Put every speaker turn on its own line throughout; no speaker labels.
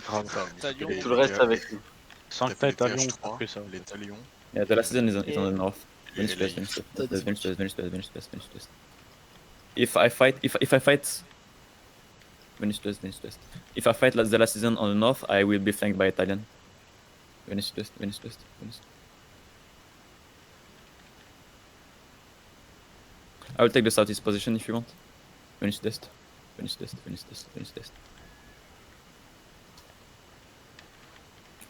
Grave.
Talion.
Et tout le reste avec nous.
Sans que t'aies Talion, on fait ça.
Les Talions.
Yeah, the last season is on the north.
Et
Venus
LA.
west, Venus west, Venus west, Venus west, Venus west, Venus west. If I fight, Venus west, Venus west. If I fight the last season on the north, I will be flanked by Italian. Venus west, Venus west, Venus. I will take the southeast position if you want. Venus west, Venus west, Venus west, Venus west.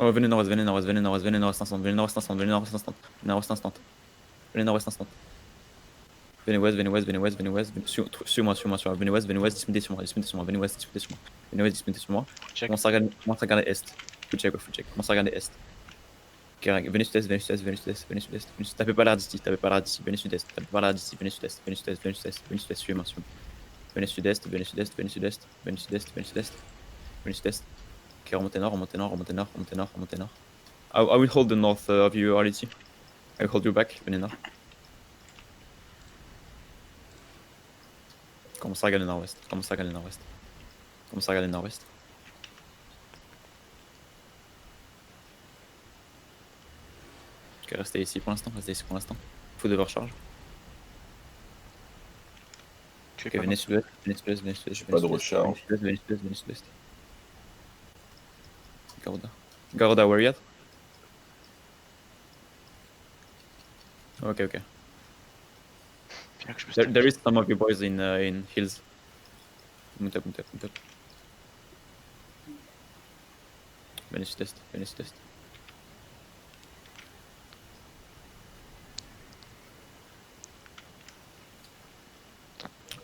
Oh, venez nord-ouest, venez nord-ouest, venez nord-ouest, venez nord-ouest instant, venez nord-ouest instant, venez nord-ouest instant, venez nord-ouest instant, venez nord-ouest instant. Venez west, venez west, venez west, venez west, suis-moi, venez west, dismettez sur moi, venez west, dismettez sur moi, venez west, dismettez sur moi. Commence à regarder est. Full check, commence à regarder est. Ok, venez sud-est, venez sud-est, venez sud-est, venez sud-est. Tapez pas l'air d'ici, venez sud-est, tapez pas l'air d'ici, venez sud-est, venez sud-est, venez sud-est, venez sud-est, suivez-moi, suivez-moi. Venez sud-est, venez sud-est, venez sud-est, venez sud-est, venez sud-est, venez sud-est. Ok, remontez nord, remontez nord, remontez nord, remontez nord, remontez nord. I will hold the north of you, RLT. I will hold you back, venez nord. Commence à regarder nord-ouest, commence à regarder nord-ouest. Commence à regarder nord-ouest. Ok, restez ici pour l'instant, restez ici pour l'instant. Faut de recharge. Ok, venez sud-ouest, venez sud-ouest, venez sud-ouest.
Pas de recharge.
Venez sud-ouest, venez sud-ouest. Garuda. Garuda, where you at? Okay. There is some of you boys in hills. Mount up. Venez sud-est, venez sud-est.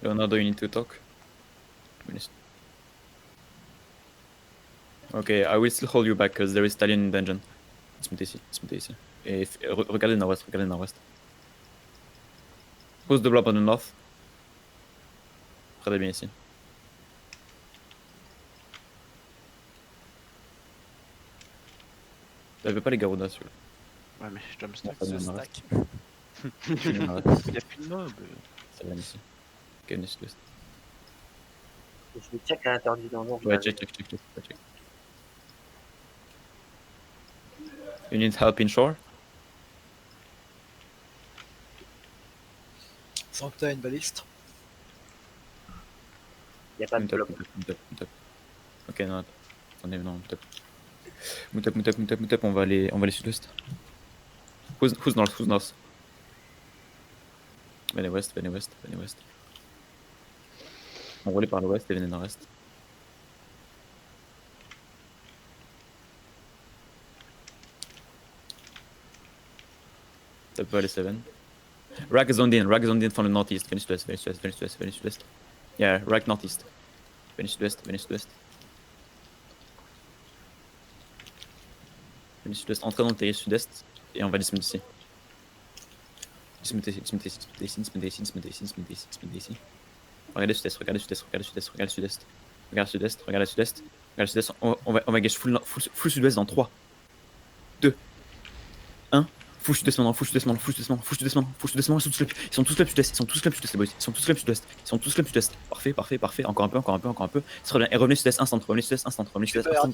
Leonardo, you need to talk. Okay, I will still hold you back because there is Stallion in dungeon. Dismettez ici. Et regardez nord-ouest, Pose the blob on the north. Regardez bien ici. T'avais pas les Garuda celui-là.
Ouais, mais je dois me stack.
Stack.
Il y a plus de mob.
Ça vient ici. Ok, venez sud-ouest.
Je vais check à l'intérieur du donjon.
Ouais, check. You need help in shore?
Sancta a une baliste.
Y'a pas de bloc.
Mount up. Ok, non, attendez, non, mount up, on va aller sud-ouest. Who's north? Venez west. On roule par l'ouest et venez nord-est. Ça peut aller 7. Rag is on in from the northeast. Venez sud-ouest. Yeah, Rag northeast. Venez sud-ouest. Venez sud-ouest, entrez dans le terrier sud-est et on va dismetter ici. Dismetter ici. Regardez sud-est. Regarde sud-est. On va gage full sud-ouest dans 3, 2, 1. Full sud-est maintenant. Ils sont tous club sud-est, les boys. Ils sont tous club sud-est. Parfait. Encore un peu. C'est très bien. Et revenez sud-est instant. Sud-est instant dans le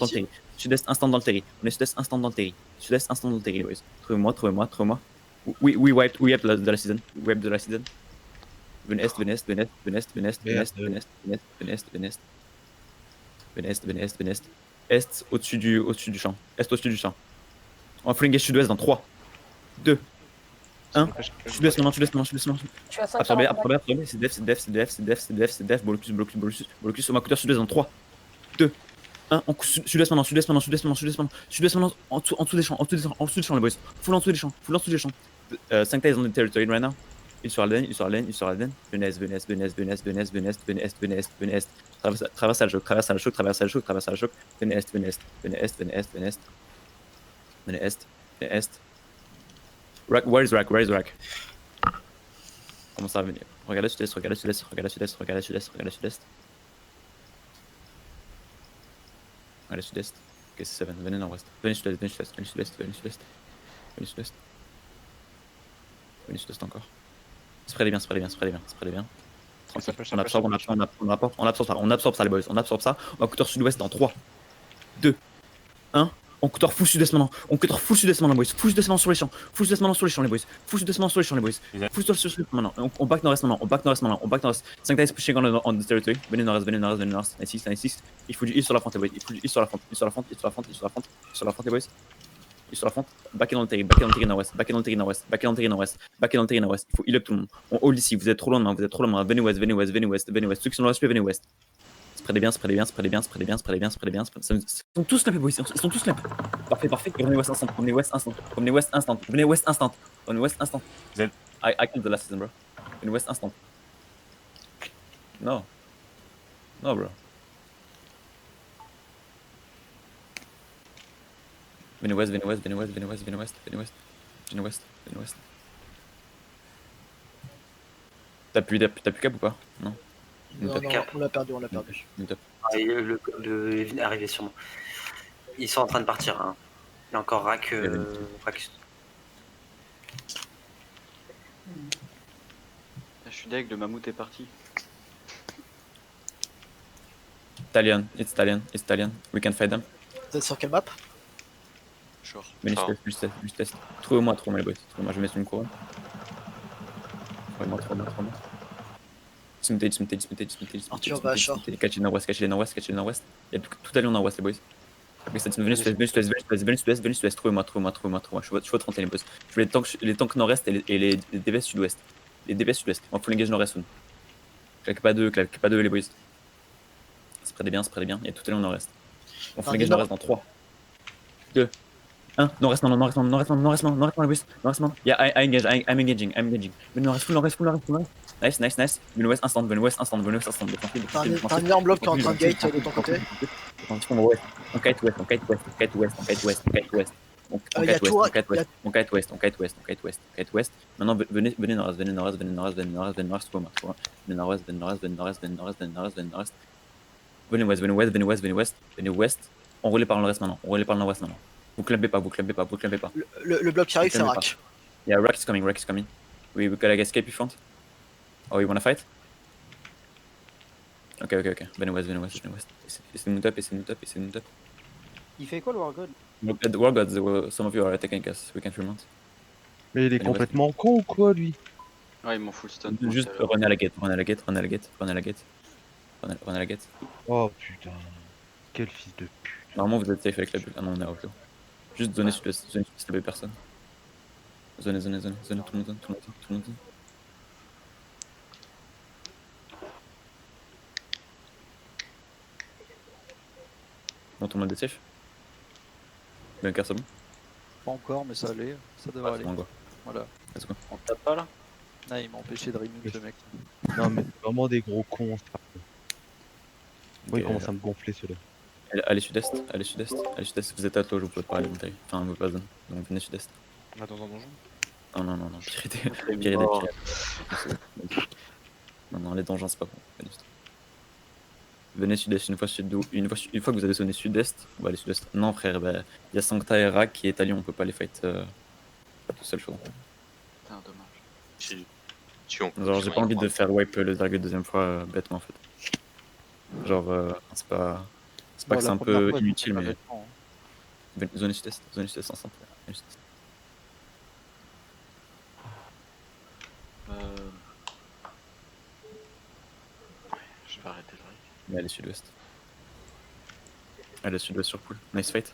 terri. Sud-est instant dans le terri. Sud-est instant dans le terri, les boys. Trouvez-moi. We wiped de la season. Venez est. Est au-dessus du champ. On va full engage sud-ouest dans 3, 2, 1. Sud-ouest maintenant. Absorbez. C'est def. Blocus. On va couper sud-ouest dans 3, 2, 1. On coupe sud-ouest maintenant. Sud-ouest maintenant. En dessous des champs, les boys. Full en dessous des champs. Sancta is on the territory right now. Il sur Alden. Venez est. Traverse à le choc. Venez est. Where is Rack? Comment ça va venir? Regardez sud-est. Allez sud-est. Ok, c'est 7. Venez nord-ouest. Venez sud-est. Venez sud-est encore. Spreadez bien. Tranquille.
Ça
On
peut,
absorbe, on absorbe ça les boys, on absorbe ça. On va couteur sud-ouest dans 3, 2, 1. On couteur full sud-est maintenant. On couteur full sud-est maintenant, boys. Full sud-est maintenant sur les champs. Full sud-est maintenant sur les champs, les boys. Full sud-est maintenant sur les champs, les boys. Full sud-est sur les champs maintenant. On back nord-est maintenant. On back nord-est maintenant. On back nord-est. 5 dice pushing on the territory. Venez nord-est, venez nord-est, venez nord-est. 96, 96. Il faut du heal sur la front, les boys. Il faut du heal sur la front. Il sur la front, il sur la front, il sur la front. Sur la front, les boys. Il sur la front. Back dans le terrain, back dans le terrain nord-ouest. Back dans le terrain nord-ouest. Back dans le terrain nord-ouest. Back dans le terrain nord-ouest. Il faut heal up tout le monde. On hold ici. Vous êtes trop loin de main. Vous êtes trop loin de main. Venez ouest, venez ouest, venez ouest, venez ouest. Ceux qui sont dans l'aspect, venez ouest. Spreadez bien, spreadez bien, spreadez bien, spreadez bien, spreadez bien, spreadez bien. Ils sont tous snappés, boys. Ils sont tous snappés. Parfait, parfait. Revenez west instant. Revenez west instant. Revenez west instant. Revenez west instant. Revenez west instant.
Z.
I killed the last season, bro. Revenez west instant. No. No, bro. Venez west, venez west, venez west, venez west, venez west, venez west. Venez west, venez west. T'as plus cap ou pas? Non.
Non, non, on l'a perdu, on l'a perdu.
Ah, et le est arrivé sur moi. Ils sont en train de partir. Hein. Il y a encore Rack. Rack.
Je suis deg, le mammouth est parti.
Italian, it's Italian, it's Italian. We can fight them.
Vous êtes sur quelle map?
Genre.
Venez, juste test. Trouvez-moi, les boys. Trouvez-moi, je vais mettre une couronne. Trouvez-moi. Dismutate.
Arthur va à short.
Catch les nord-ouest. Il y a tout à l'heure nord-ouest, les boys. Venez sud-ouest. Trouvez-moi. Je suis votre frontière, les boys. Je veux les tanks nord-est et les DPS sud-ouest. Les DPS sud-ouest. On faut l'engage nord-est soon. Claque pas deux, les boys. Spreadez bien. Il y a tout à l'heure nord-est. On faut l'engage nord-est dans 3, 2, 1. Nord-est, les boys. Nord-est. Yeah, I'm engaging. Venez nord-est, full. Nice. Venez ouest instant.
T'as un énorme bloc qui est en train de gate de ton côté.
On kite ouest. Maintenant, venez nord-est. Venez nord-est. Venez ouest. On relais par le nord-est maintenant. Vous clampez pas.
Le bloc qui arrive, c'est Rack.
Yeah, Rack is coming. We gotta escape in front. Oh, you wanna fight? Ok. Venez ouest. Essayez de mount up.
Il fait quoi le Wargod?
The War Gods, some of you are attacking us. We can fremont.
Mais il est complètement con ou quoi, lui?
Ouais, ils m'ont full stun.
Juste run à la gate.
Oh putain. Quel fils de pute.
Normalement, vous êtes safe avec la bulle. Ah non, on est out. Juste zone sud-ouest, s'il y avait personne. Zone, tout le monde. Bon, tout le monde est safe. Bunker, c'est bon?
Pas encore, mais ça allait. Ça devrait aller.
C'est bon, go.
Voilà.
Let's go.
On tape pas là?
Ah, il m'a empêché de remute le mec.
Non mais c'est vraiment des gros cons. Ça. Moi, il
Ok,
commence à me gonfler ceux-là.
Allez sud-est. Vous êtes à toi, je vous pouvez pas aller monter. Enfin, vous pouvez pas zone. Donc venez sud-est.
On va dans un donjon.
Non. Pire idée. Non, les donjons, c'est pas bon. Pas du tout. Venez sud-est une fois que vous avez sonné sud-est, on va aller sud-est. Non frère, il y a Sancta et Rack qui est à Lyon, on peut pas les fight tout seul chaud.
Putain, dommage.
Genre j'ai pas envie de faire wipe le Zargue deuxième fois bêtement en fait. Genre c'est pas que c'est un peu inutile mais... Zone sud-est ensemble.
Je vais arrêter le règle.
Mais allez sud-ouest. Allez sud-ouest sur pool. Nice fight.